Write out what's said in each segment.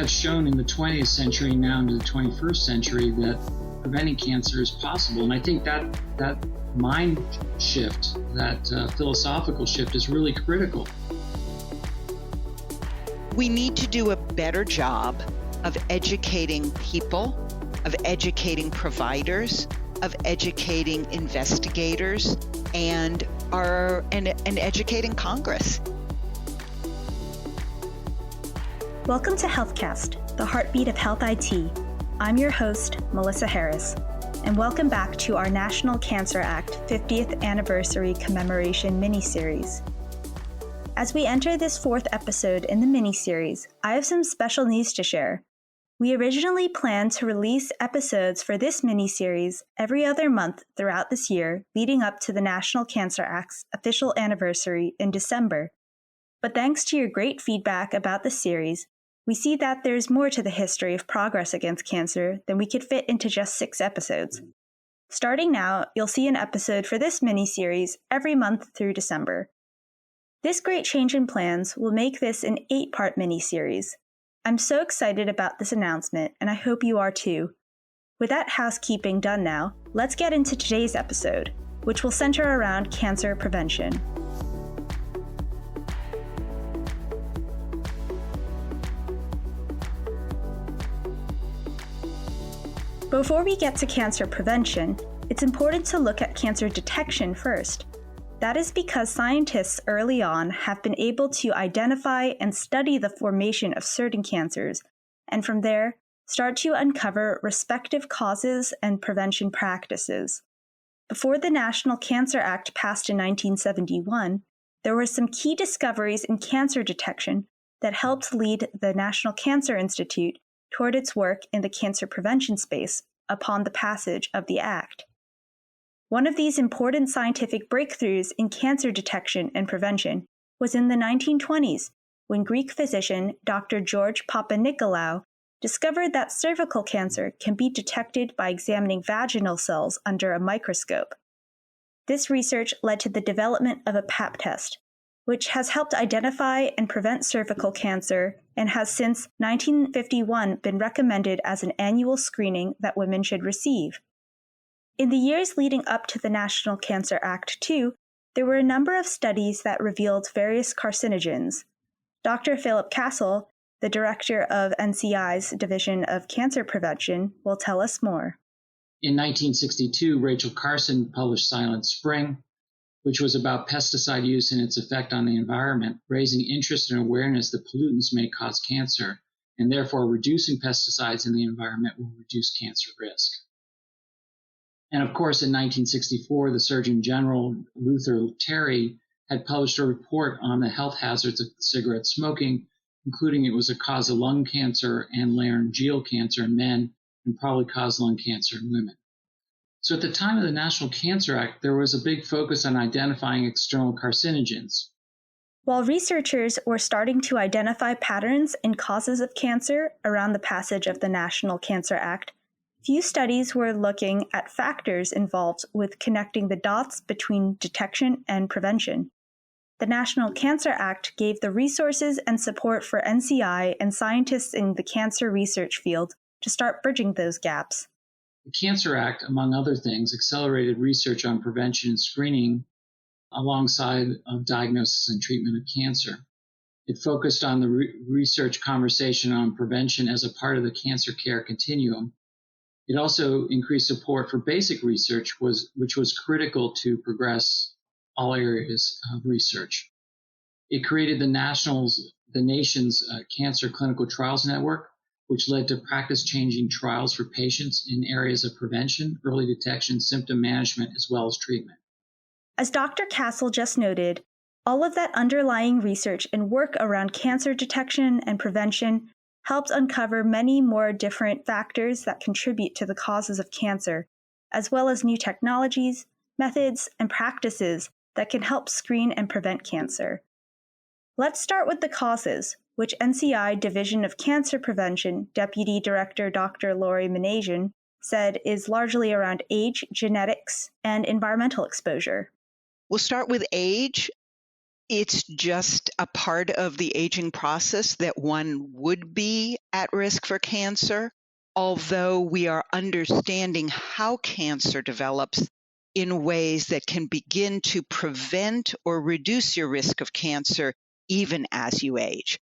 have shown in the 20th century, now into the 21st century, that preventing cancer is possible. And I think that mind shift, that philosophical shift is really critical. We need to do a better job of educating people, of educating providers, of educating investigators, and educating Congress. Welcome to HealthCast, the heartbeat of health IT. I'm your host, Melissa Harris, and welcome back to our National Cancer Act 50th Anniversary Commemoration miniseries. As we enter this fourth episode in the miniseries, I have some special news to share. We originally planned to release episodes for this miniseries every other month throughout this year, leading up to the National Cancer Act's official anniversary in December. But thanks to your great feedback about the series, we see that there's more to the history of progress against cancer than we could fit into just 6 episodes. Starting now, you'll see an episode for this mini-series every month through December. This great change in plans will make this an 8-part mini-series. I'm so excited about this announcement, and I hope you are too. With that housekeeping done now, let's get into today's episode, which will center around cancer prevention. Before we get to cancer prevention, it's important to look at cancer detection first. That is because scientists early on have been able to identify and study the formation of certain cancers, and from there, start to uncover respective causes and prevention practices. Before the National Cancer Act passed in 1971, there were some key discoveries in cancer detection that helped lead the National Cancer Institute toward its work in the cancer prevention space upon the passage of the Act. One of these important scientific breakthroughs in cancer detection and prevention was in the 1920s, when Greek physician Dr. George Papanikolaou discovered that cervical cancer can be detected by examining vaginal cells under a microscope. This research led to the development of a Pap test, which has helped identify and prevent cervical cancer and has since 1951 been recommended as an annual screening that women should receive. In the years leading up to the National Cancer Act, too, there were a number of studies that revealed various carcinogens. Dr. Philip Castle, the director of NCI's Division of Cancer Prevention, will tell us more. In 1962, Rachel Carson published Silent Spring, which was about pesticide use and its effect on the environment, raising interest and awareness that pollutants may cause cancer, and therefore reducing pesticides in the environment will reduce cancer risk. And of course, in 1964, the Surgeon General, Luther Terry, had published a report on the health hazards of cigarette smoking, including it was a cause of lung cancer and laryngeal cancer in men, and probably caused lung cancer in women. So at the time of the National Cancer Act, there was a big focus on identifying external carcinogens. While researchers were starting to identify patterns and causes of cancer around the passage of the National Cancer Act, few studies were looking at factors involved with connecting the dots between detection and prevention. The National Cancer Act gave the resources and support for NCI and scientists in the cancer research field to start bridging those gaps. The Cancer Act, among other things, accelerated research on prevention and screening alongside of diagnosis and treatment of cancer. It focused on the research conversation on prevention as a part of the cancer care continuum. It also increased support for basic research, which was critical to progress all areas of research. It created the nation's Cancer Clinical Trials Network, which led to practice-changing trials for patients in areas of prevention, early detection, symptom management, as well as treatment. As Dr. Castle just noted, all of that underlying research and work around cancer detection and prevention helped uncover many more different factors that contribute to the causes of cancer, as well as new technologies, methods, and practices that can help screen and prevent cancer. Let's start with the causes, which NCI Division of Cancer Prevention Deputy Director Dr. Lori Manasian said is largely around age, genetics, and environmental exposure. We'll start with age. It's just a part of the aging process that one would be at risk for cancer, although we are understanding how cancer develops in ways that can begin to prevent or reduce your risk of cancer even as you age.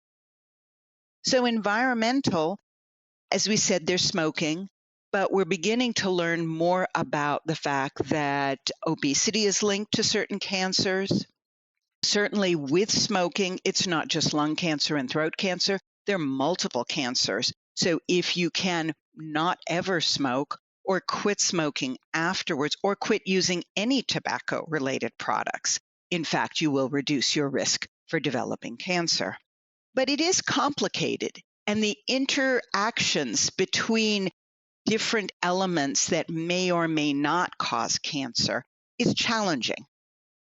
So environmental, as we said, there's smoking, but we're beginning to learn more about the fact that obesity is linked to certain cancers. Certainly with smoking, it's not just lung cancer and throat cancer. There are multiple cancers. So if you can not ever smoke or quit smoking afterwards or quit using any tobacco-related products, in fact, you will reduce your risk for developing cancer. But it is complicated, and the interactions between different elements that may or may not cause cancer is challenging.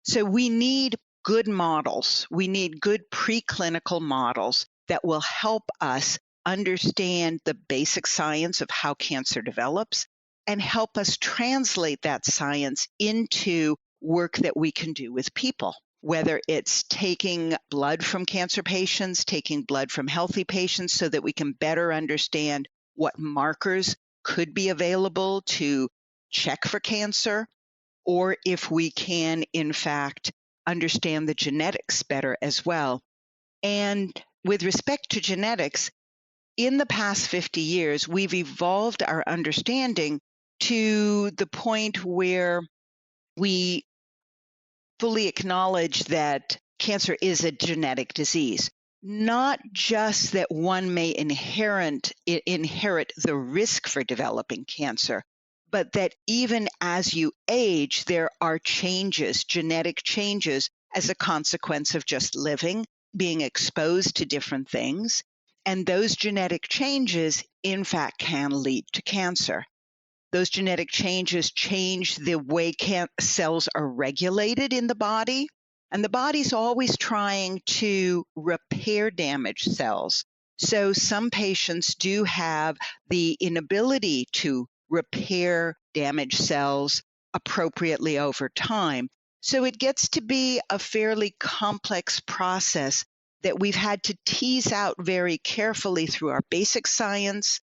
So we need good models. We need good preclinical models that will help us understand the basic science of how cancer develops and help us translate that science into work that we can do with people, whether it's taking blood from cancer patients, taking blood from healthy patients so that we can better understand what markers could be available to check for cancer, or if we can, in fact, understand the genetics better as well. And with respect to genetics, in the past 50 years, we've evolved our understanding to the point where we fully acknowledge that cancer is a genetic disease. Not just that one may inherit the risk for developing cancer, but that even as you age, there are changes, genetic changes, as a consequence of just living, being exposed to different things. And those genetic changes, in fact, can lead to cancer. Those genetic changes change the way cells are regulated in the body. And the body's always trying to repair damaged cells. So some patients do have the inability to repair damaged cells appropriately over time. So it gets to be a fairly complex process that we've had to tease out very carefully through our basic science,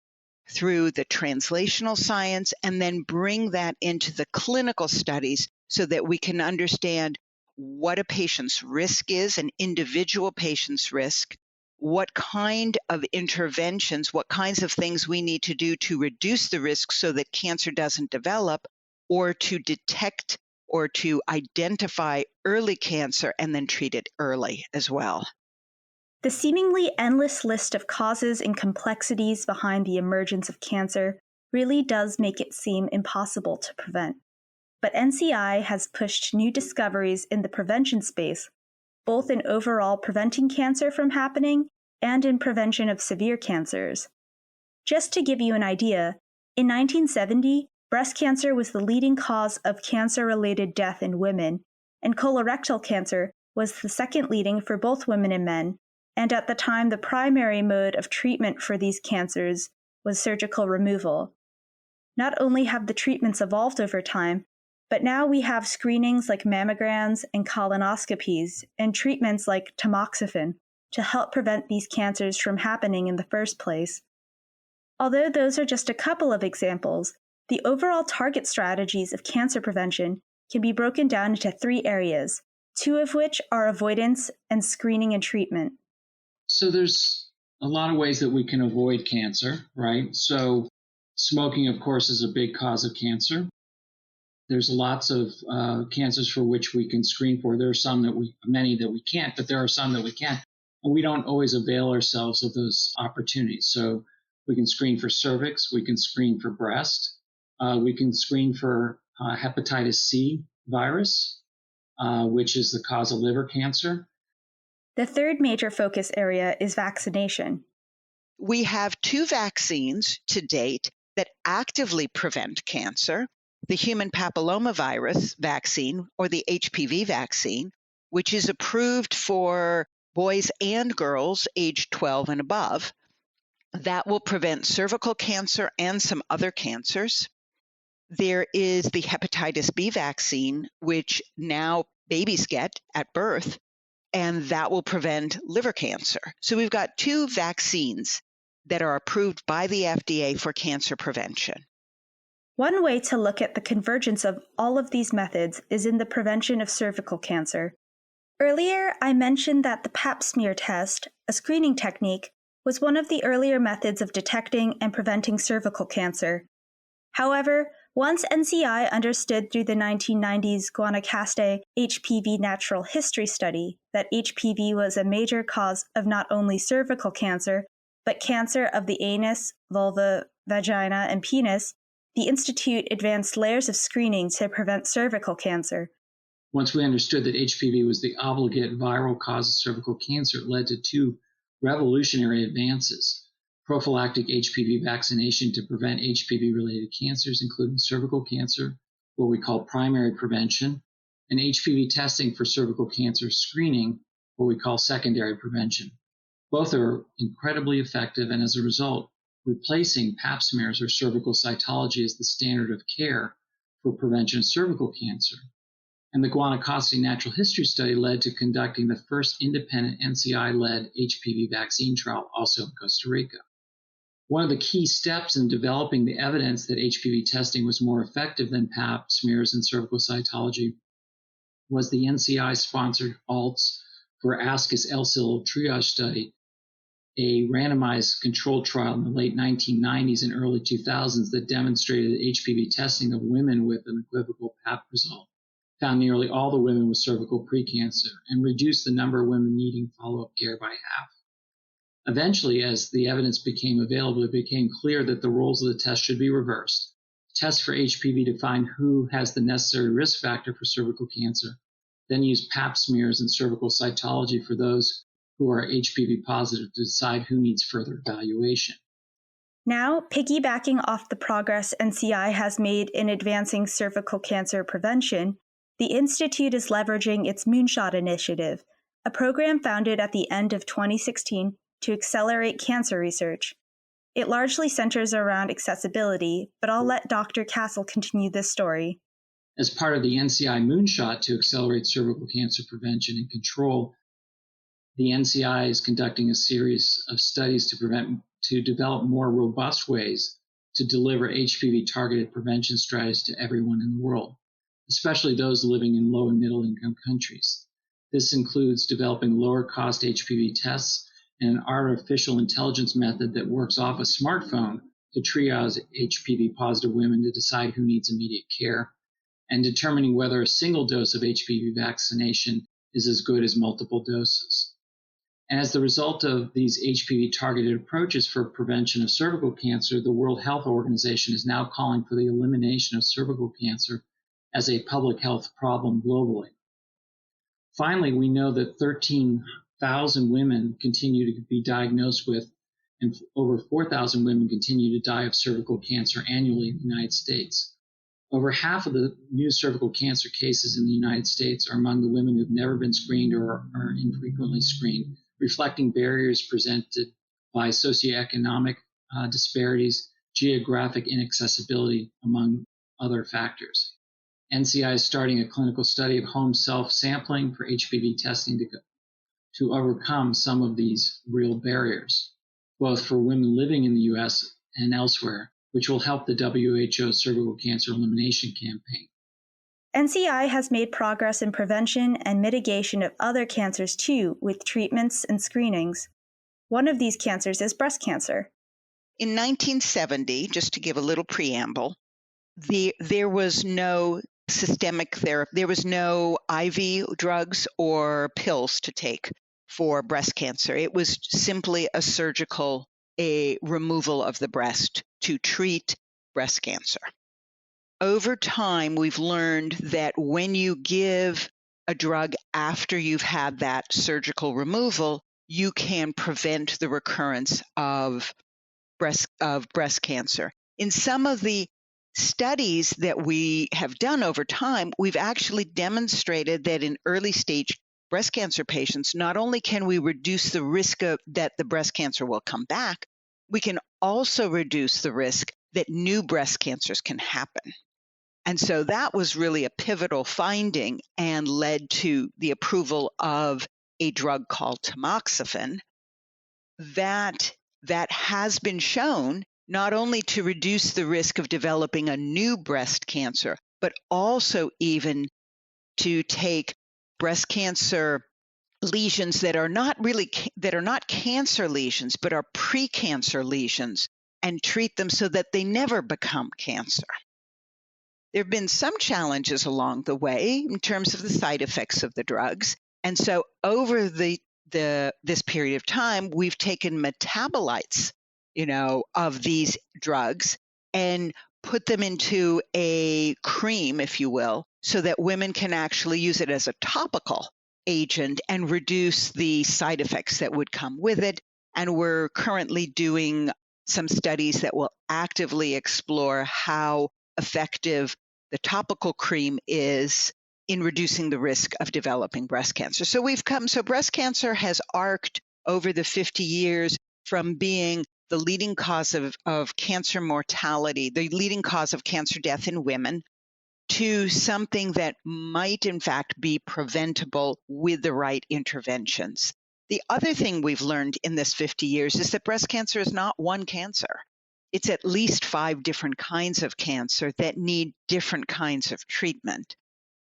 through the translational science, and then bring that into the clinical studies so that we can understand what a patient's risk is, an individual patient's risk, what kind of interventions, what kinds of things we need to do to reduce the risk so that cancer doesn't develop, or to detect or to identify early cancer and then treat it early as well. The seemingly endless list of causes and complexities behind the emergence of cancer really does make it seem impossible to prevent. But NCI has pushed new discoveries in the prevention space, both in overall preventing cancer from happening and in prevention of severe cancers. Just to give you an idea, in 1970, breast cancer was the leading cause of cancer-related death in women, and colorectal cancer was the second leading for both women and men. And at the time, the primary mode of treatment for these cancers was surgical removal. Not only have the treatments evolved over time, but now we have screenings like mammograms and colonoscopies and treatments like tamoxifen to help prevent these cancers from happening in the first place. Although those are just a couple of examples, the overall target strategies of cancer prevention can be broken down into 3 areas, 2 of which are avoidance and screening and treatment. So there's a lot of ways that we can avoid cancer, right? So smoking, of course, is a big cause of cancer. There's lots of cancers for which we can screen for. There are many that we can't, but there are some that we can. And we don't always avail ourselves of those opportunities. So we can screen for cervix, we can screen for breast, we can screen for hepatitis C virus, which is the cause of liver cancer. The third major focus area is vaccination. We have 2 vaccines to date that actively prevent cancer, the human papillomavirus vaccine, or the HPV vaccine, which is approved for boys and girls aged 12 and above. That will prevent cervical cancer and some other cancers. There is the hepatitis B vaccine, which now babies get at birth, and that will prevent liver cancer. So we've got 2 vaccines that are approved by the FDA for cancer prevention. One way to look at the convergence of all of these methods is in the prevention of cervical cancer. Earlier, I mentioned that the Pap smear test, a screening technique, was one of the earlier methods of detecting and preventing cervical cancer. However, once NCI understood through the 1990s Guanacaste HPV natural history study that HPV was a major cause of not only cervical cancer, but cancer of the anus, vulva, vagina, and penis, the Institute advanced layers of screening to prevent cervical cancer. Once we understood that HPV was the obligate viral cause of cervical cancer, it led to 2 revolutionary advances. Prophylactic HPV vaccination to prevent HPV-related cancers, including cervical cancer, what we call primary prevention, and HPV testing for cervical cancer screening, what we call secondary prevention. Both are incredibly effective, and as a result, replacing Pap smears or cervical cytology as the standard of care for prevention of cervical cancer. And the Guanacaste natural history study led to conducting the first independent NCI-led HPV vaccine trial, also in Costa Rica. One of the key steps in developing the evidence that HPV testing was more effective than Pap smears and cervical cytology was the NCI-sponsored ALTS for ASCUS LCIL triage study, a randomized controlled trial in the late 1990s and early 2000s that demonstrated that HPV testing of women with an equivocal Pap result found nearly all the women with cervical precancer and reduced the number of women needing follow-up care by half. Eventually, as the evidence became available, it became clear that the roles of the test should be reversed. Test for HPV to find who has the necessary risk factor for cervical cancer, then use Pap smears and cervical cytology for those who are HPV positive to decide who needs further evaluation. Now, piggybacking off the progress NCI has made in advancing cervical cancer prevention, the Institute is leveraging its Moonshot Initiative, a program founded at the end of 2016 to accelerate cancer research. It largely centers around accessibility, but I'll let Dr. Castle continue this story. As part of the NCI Moonshot to accelerate cervical cancer prevention and control, the NCI is conducting a series of studies to develop more robust ways to deliver HPV-targeted prevention strategies to everyone in the world, especially those living in low and middle-income countries. This includes developing lower-cost HPV tests and an artificial intelligence method that works off a smartphone to triage HPV-positive women to decide who needs immediate care, and determining whether a single dose of HPV vaccination is as good as multiple doses. And as the result of these HPV-targeted approaches for prevention of cervical cancer, the World Health Organization is now calling for the elimination of cervical cancer as a public health problem globally. Finally, we know that 13,000 women continue to be diagnosed with, and over 4,000 women continue to die of cervical cancer annually in the United States. Over half of the new cervical cancer cases in the United States are among the women who have never been screened or are infrequently screened, reflecting barriers presented by socioeconomic disparities, geographic inaccessibility, among other factors. NCI is starting a clinical study of home self-sampling for HPV testing to overcome some of these real barriers, both for women living in the U.S. and elsewhere, which will help the WHO cervical cancer elimination campaign. NCI has made progress in prevention and mitigation of other cancers too, with treatments and screenings. One of these cancers is breast cancer. In 1970, just to give a little preamble, there was no systemic therapy, there was no IV drugs or pills to take for breast cancer. It was simply a removal of the breast to treat breast cancer. Over time, we've learned that when you give a drug after you've had that surgical removal, you can prevent the recurrence of breast cancer. In some of the studies that we have done over time, we've actually demonstrated that in early stage breast cancer patients, not only can we reduce the risk that the breast cancer will come back, we can also reduce the risk that new breast cancers can happen. And so that was really a pivotal finding and led to the approval of a drug called tamoxifen that has been shown not only to reduce the risk of developing a new breast cancer, but also even to take breast cancer lesions that are not cancer lesions, but are precancer lesions, and treat them so that they never become cancer. There have been some challenges along the way in terms of the side effects of the drugs. And so over this period of time, we've taken metabolites, of these drugs and put them into a cream, if you will, so that women can actually use it as a topical agent and reduce the side effects that would come with it. And we're currently doing some studies that will actively explore how effective the topical cream is in reducing the risk of developing breast cancer. So breast cancer has arced over the 50 years from being the leading cause of cancer mortality, the leading cause of cancer death in women, to something that might in fact be preventable with the right interventions. The other thing we've learned in this 50 years is that breast cancer is not one cancer. It's at least 5 different kinds of cancer that need different kinds of treatment.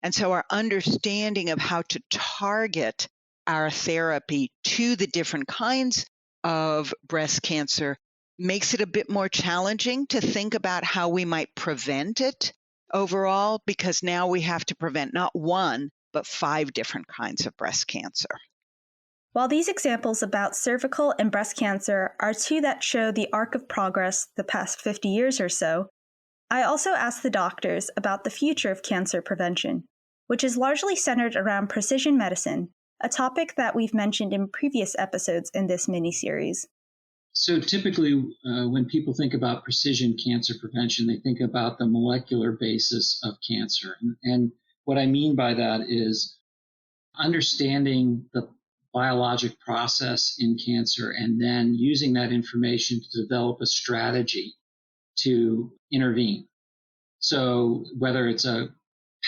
And so our understanding of how to target our therapy to the different kinds of breast cancer makes it a bit more challenging to think about how we might prevent it overall, because now we have to prevent not 1, but 5 different kinds of breast cancer. While these examples about cervical and breast cancer are 2 that show the arc of progress the past 50 years or so, I also asked the doctors about the future of cancer prevention, which is largely centered around precision medicine, a topic that we've mentioned in previous episodes in this mini-series. So typically, when people think about precision cancer prevention, they think about the molecular basis of cancer. And what I mean by that is understanding the biologic process in cancer and then using that information to develop a strategy to intervene. So whether it's a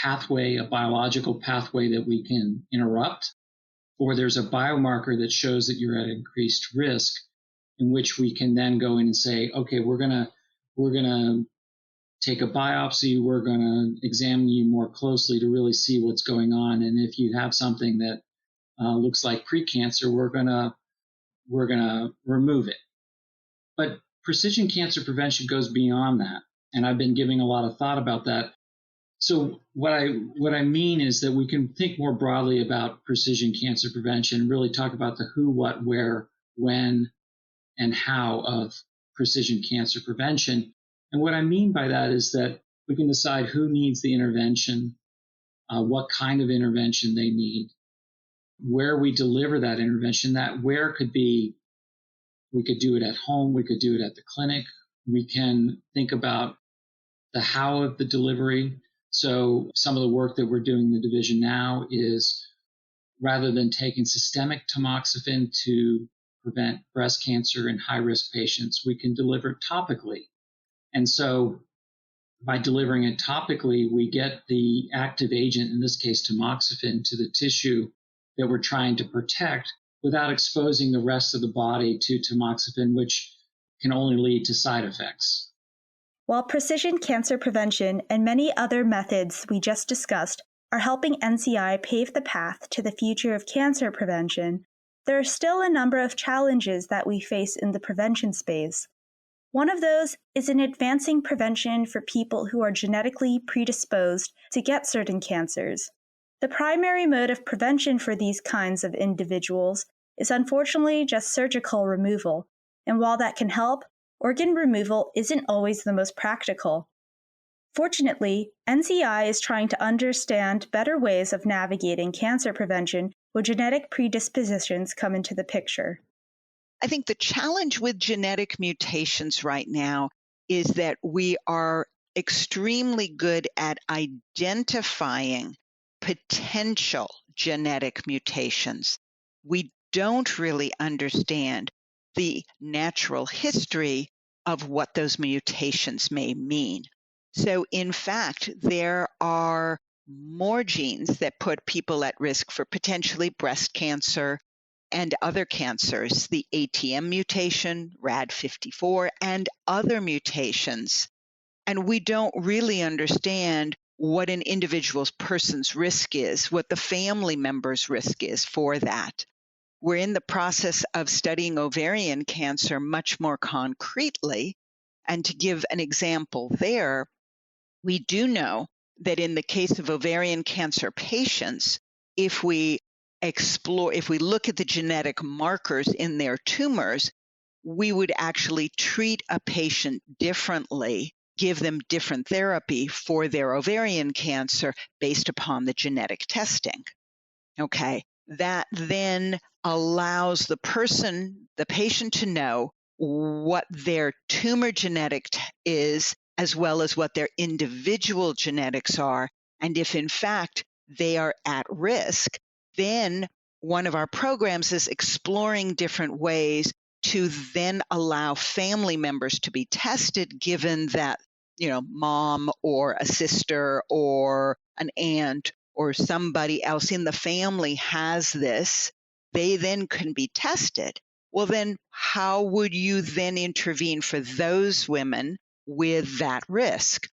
pathway, a biological pathway that we can interrupt, or there's a biomarker that shows that you're at increased risk, in which we can then go in and say, okay, we're gonna take a biopsy, we're gonna examine you more closely to really see what's going on, and if you have something that looks like precancer, we're gonna remove it. But precision cancer prevention goes beyond that, and I've been giving a lot of thought about that. So what I mean is that we can think more broadly about precision cancer prevention, really talk about the who, what, where, when, and how of precision cancer prevention. And what I mean by that is that we can decide who needs the intervention, what kind of intervention they need, where we deliver that intervention. That where could be, we could do it at home, we could do it at the clinic. We can think about the how of the delivery. So some of the work that we're doing in the division now is, rather than taking systemic tamoxifen to prevent breast cancer in high-risk patients, we can deliver it topically. And so by delivering it topically, we get the active agent, in this case tamoxifen, to the tissue that we're trying to protect without exposing the rest of the body to tamoxifen, which can only lead to side effects. While precision cancer prevention and many other methods we just discussed are helping NCI pave the path to the future of cancer prevention, there are still a number of challenges that we face in the prevention space. One of those is in advancing prevention for people who are genetically predisposed to get certain cancers. The primary mode of prevention for these kinds of individuals is unfortunately just surgical removal, and while that can help, organ removal isn't always the most practical. Fortunately, NCI is trying to understand better ways of navigating cancer prevention when genetic predispositions come into the picture. I think the challenge with genetic mutations right now is that we are extremely good at identifying potential genetic mutations. We don't really understand the natural history of what those mutations may mean. So in fact, there are more genes that put people at risk for potentially breast cancer and other cancers, the ATM mutation, RAD54, and other mutations. And we don't really understand what an individual person's risk is, what the family member's risk is for that. We're in the process of studying ovarian cancer much more concretely. And to give an example there, we do know that in the case of ovarian cancer patients, if we look at the genetic markers in their tumors, we would actually treat a patient differently, give them different therapy for their ovarian cancer based upon the genetic testing. Okay, that then allows the patient to know what their tumor genetic is, as well as what their individual genetics are. And if in fact they are at risk, then one of our programs is exploring different ways to then allow family members to be tested, given that, mom or a sister or an aunt or somebody else in the family has this, they then can be tested. Well, then how would you then intervene for those women with that risk?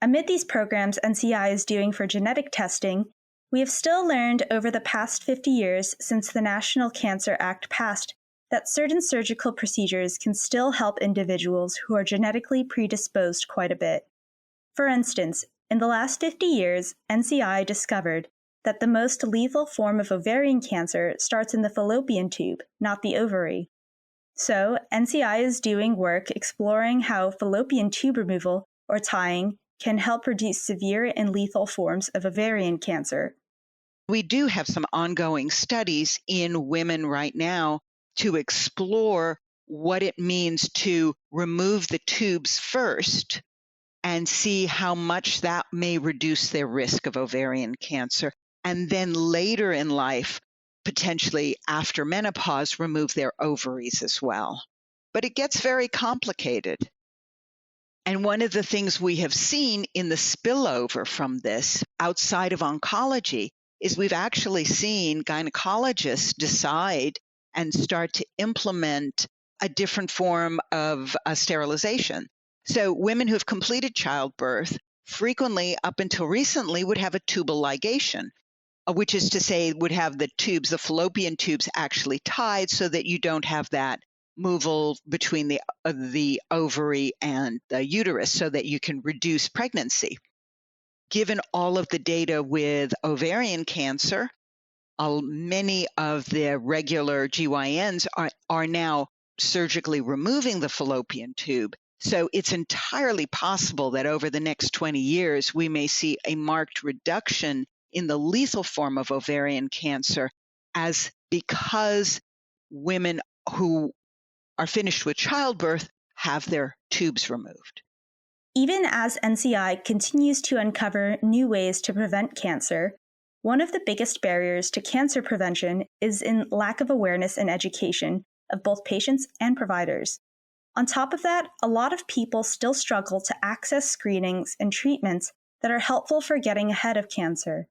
Amid these programs NCI is doing for genetic testing, we have still learned over the past 50 years since the National Cancer Act passed that certain surgical procedures can still help individuals who are genetically predisposed quite a bit. For instance, in the last 50 years, NCI discovered that the most lethal form of ovarian cancer starts in the fallopian tube, not the ovary. So, NCI is doing work exploring how fallopian tube removal, or tying, can help reduce severe and lethal forms of ovarian cancer. We do have some ongoing studies in women right now to explore what it means to remove the tubes first and see how much that may reduce their risk of ovarian cancer. And then later in life, potentially after menopause, remove their ovaries as well. But it gets very complicated. And one of the things we have seen in the spillover from this outside of oncology is we've actually seen gynecologists decide and start to implement a different form of sterilization. So women who have completed childbirth frequently, up until recently, would have a tubal ligation, which is to say would have the fallopian tubes actually tied so that you don't have that moval between the ovary and the uterus so that you can reduce pregnancy. Given all of the data with ovarian cancer, many of the regular GYNs are now surgically removing the fallopian tube. So it's entirely possible that over the next 20 years, we may see a marked reduction in the lethal form of ovarian cancer because women who are finished with childbirth have their tubes removed. Even as NCI continues to uncover new ways to prevent cancer, one of the biggest barriers to cancer prevention is in lack of awareness and education of both patients and providers. On top of that, a lot of people still struggle to access screenings and treatments that are helpful for getting ahead of cancer.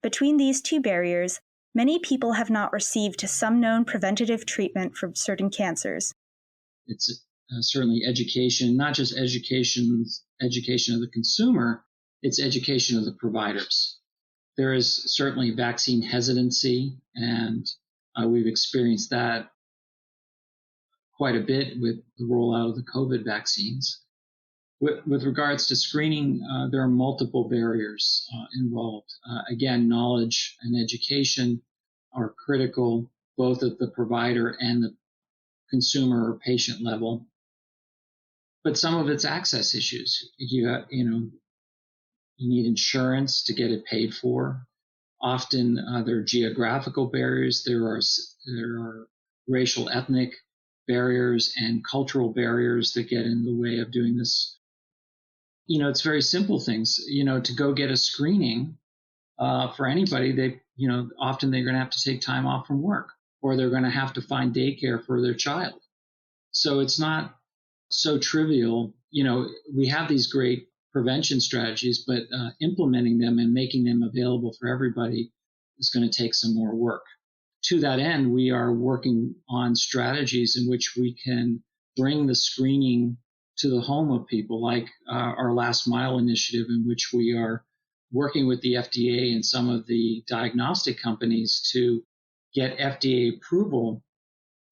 Between these two barriers, many people have not received some known preventative treatment for certain cancers. It's certainly education, not just education of the consumer, it's education of the providers. There is certainly vaccine hesitancy, and we've experienced that quite a bit with the rollout of the COVID vaccines. With regards to screening, there are multiple barriers involved. Again, knowledge and education are critical, both at the provider and the consumer or patient level. But some of it's access issues. You need insurance to get it paid for. Often there are geographical barriers. There are racial, ethnic barriers and cultural barriers that get in the way of doing this. It's very simple things. To go get a screening for anybody, often they're going to have to take time off from work, or they're going to have to find daycare for their child. So it's not so trivial. We have these great prevention strategies, but implementing them and making them available for everybody is going to take some more work. To that end, we are working on strategies in which we can bring the screening to the home of people, like our Last Mile initiative, in which we are working with the FDA and some of the diagnostic companies to get FDA approval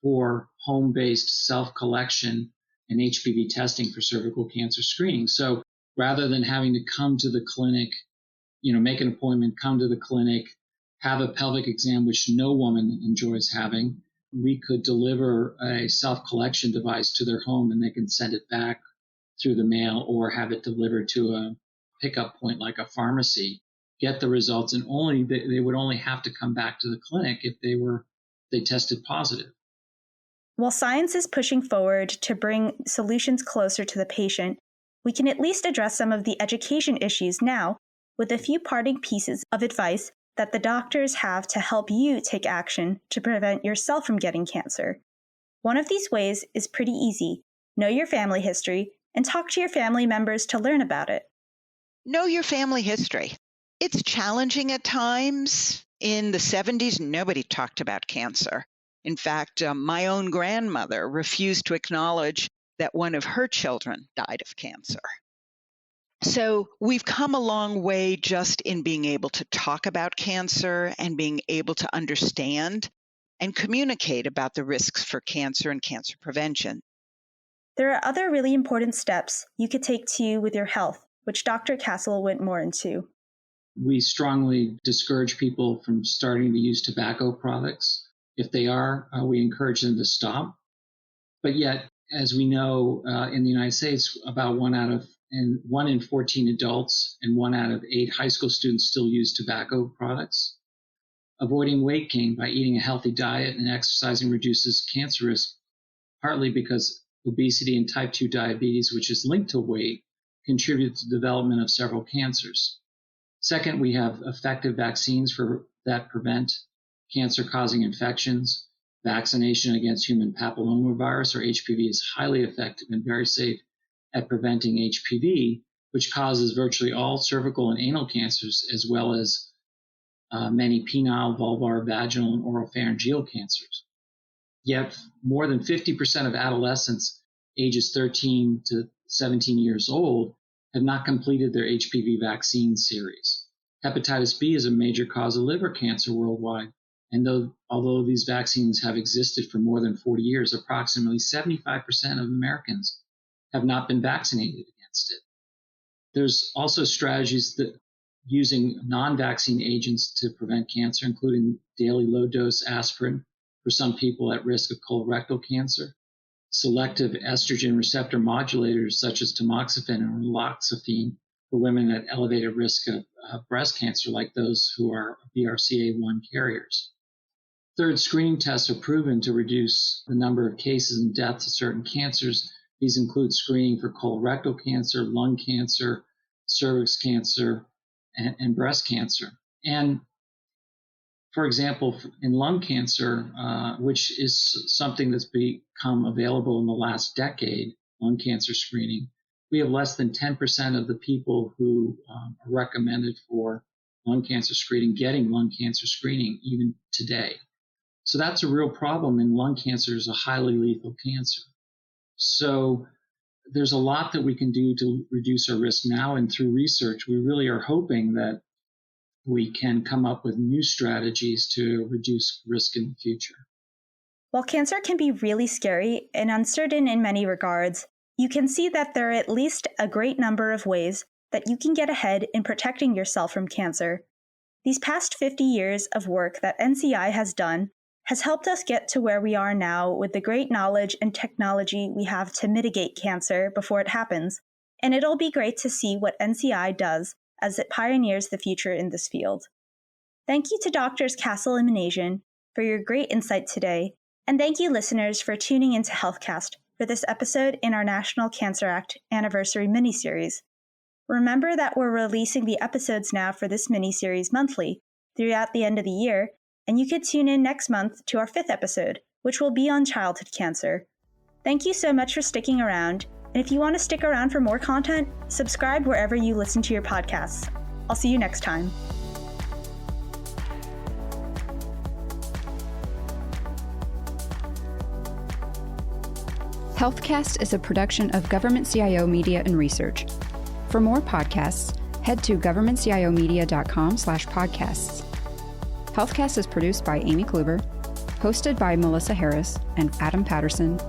for home-based self-collection and HPV testing for cervical cancer screening. So rather than having to come to the clinic, make an appointment, come to the clinic, have a pelvic exam, which no woman enjoys having, we could deliver a self-collection device to their home and they can send it back through the mail or have it delivered to a pickup point like a pharmacy, get the results, and they would only have to come back to the clinic if they tested positive. While science is pushing forward to bring solutions closer to the patient, we can at least address some of the education issues now with a few parting pieces of advice that the doctors have to help you take action to prevent yourself from getting cancer. One of these ways is pretty easy. Know your family history and talk to your family members to learn about it. Know your family history. It's challenging at times. In the 70s, nobody talked about cancer. In fact, my own grandmother refused to acknowledge that one of her children died of cancer. So we've come a long way just in being able to talk about cancer and being able to understand and communicate about the risks for cancer and cancer prevention. There are other really important steps you could take too with your health, which Dr. Castle went more into. We strongly discourage people from starting to use tobacco products. If they are, we encourage them to stop. But yet, as we know, in the United States, about 1 in 14 adults and 1 out of 8 high school students still use tobacco products. Avoiding weight gain by eating a healthy diet and exercising reduces cancer risk, partly because obesity and type 2 diabetes, which is linked to weight, contribute to the development of several cancers. Second, we have effective vaccines that prevent cancer-causing infections. Vaccination against human papillomavirus, or HPV, is highly effective and very safe at preventing HPV, which causes virtually all cervical and anal cancers, as well as many penile, vulvar, vaginal, and oropharyngeal cancers. Yet, more than 50% of adolescents ages 13 to 17 years old have not completed their HPV vaccine series. Hepatitis B is a major cause of liver cancer worldwide, and although these vaccines have existed for more than 40 years, approximately 75% of Americans have not been vaccinated against it. There's also strategies that using non-vaccine agents to prevent cancer, including daily low-dose aspirin for some people at risk of colorectal cancer, selective estrogen receptor modulators such as tamoxifen and raloxifene for women at elevated risk of breast cancer, like those who are BRCA1 carriers. Third, screening tests are proven to reduce the number of cases and deaths of certain cancers. These include screening for colorectal cancer, lung cancer, cervix cancer, and breast cancer. And for example, in lung cancer, which is something that's become available in the last decade, lung cancer screening, we have less than 10% of the people who are recommended for lung cancer screening getting lung cancer screening even today. So that's a real problem, and lung cancer is a highly lethal cancer. So there's a lot that we can do to reduce our risk now, and through research, we really are hoping that we can come up with new strategies to reduce risk in the future. While cancer can be really scary and uncertain in many regards, you can see that there are at least a great number of ways that you can get ahead in protecting yourself from cancer. These past 50 years of work that NCI has done has helped us get to where we are now with the great knowledge and technology we have to mitigate cancer before it happens, and it'll be great to see what NCI does as it pioneers the future in this field. Thank you to Drs. Castle and Minasian for your great insight today, and thank you listeners for tuning into HealthCast for this episode in our National Cancer Act Anniversary miniseries. Remember that we're releasing the episodes now for this miniseries monthly throughout the end of the year, and you could tune in next month to our 5th episode, which will be on childhood cancer. Thank you so much for sticking around, And if you want to stick around for more content, subscribe wherever you listen to your podcasts. I'll see you next time. HealthCast is a production of Government CIO Media and Research. For more podcasts, head to governmentciomedia.com/podcasts. HealthCast is produced by Amy Kluber, hosted by Melissa Harris and Adam Patterson.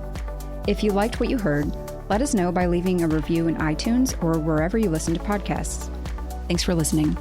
If you liked what you heard, let us know by leaving a review in iTunes or wherever you listen to podcasts. Thanks for listening.